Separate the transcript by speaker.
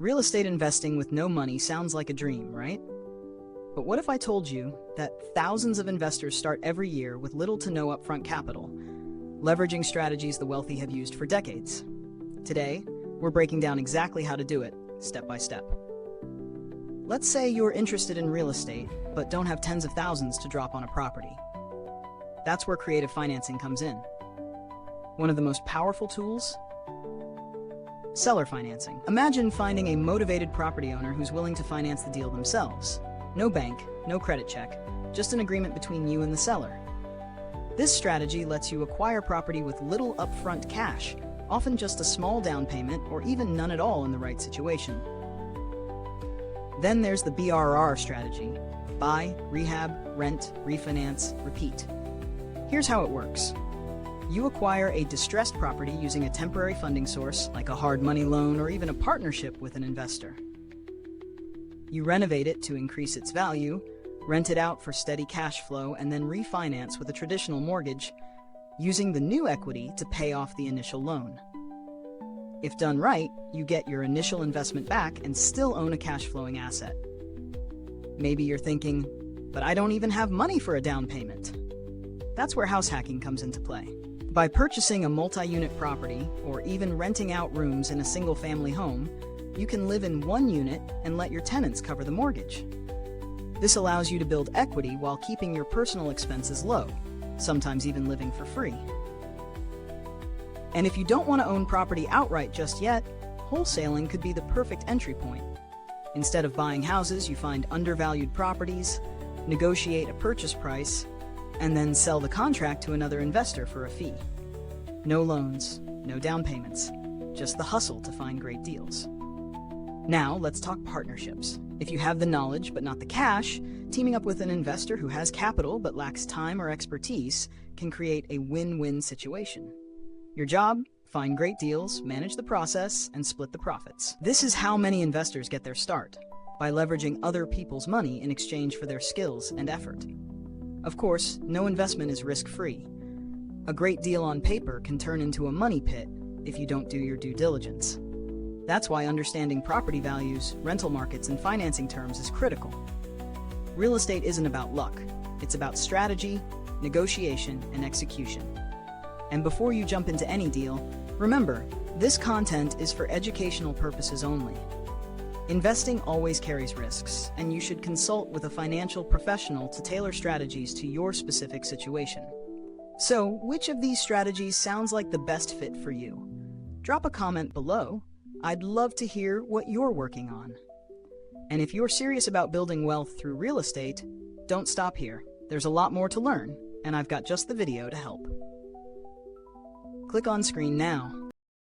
Speaker 1: Real estate investing with no money sounds like a dream, right? But what if I told you that thousands of investors start every year with little to no upfront capital, leveraging strategies the wealthy have used for decades? Today, we're breaking down exactly how to do it, step by step. Let's say you're interested in real estate, but don't have tens of thousands to drop on a property. That's where creative financing comes in. One of the most powerful tools? Seller financing. Imagine finding a motivated property owner who's willing to finance the deal themselves. No bank, no credit check, just an agreement between you and the seller. This strategy lets you acquire property with little upfront cash, often just a small down payment or even none at all in the right situation. Then there's the BRR strategy: buy, rehab, rent, refinance, repeat. Here's how it works. You acquire a distressed property using a temporary funding source, like a hard money loan or even a partnership with an investor. You renovate it to increase its value, rent it out for steady cash flow, and then refinance with a traditional mortgage, using the new equity to pay off the initial loan. If done right, you get your initial investment back and still own a cash-flowing asset. Maybe you're thinking, but I don't even have money for a down payment. That's where house hacking comes into play. By purchasing a multi-unit property or even renting out rooms in a single-family home, you can live in one unit and let your tenants cover the mortgage. This allows you to build equity while keeping your personal expenses low, sometimes even living for free. And if you don't want to own property outright just yet, wholesaling could be the perfect entry point. Instead of buying houses, you find undervalued properties, negotiate a purchase price, and then sell the contract to another investor for a fee. No loans, no down payments, just the hustle to find great deals. Now, let's talk partnerships. If you have the knowledge but not the cash, teaming up with an investor who has capital but lacks time or expertise can create a win-win situation. Your job? Find great deals, manage the process, and split the profits. This is how many investors get their start, by leveraging other people's money in exchange for their skills and effort. Of course, no investment is risk-free. A great deal on paper can turn into a money pit if you don't do your due diligence. That's why understanding property values, rental markets, and financing terms is critical. Real estate isn't about luck. It's about strategy, negotiation, and execution. And before you jump into any deal, remember, this content is for educational purposes only. Investing always carries risks, and you should consult with a financial professional to tailor strategies to your specific situation. So, which of these strategies sounds like the best fit for you? Drop a comment below. I'd love to hear what you're working on. And if you're serious about building wealth through real estate, don't stop here. There's a lot more to learn, and I've got just the video to help. Click on screen now.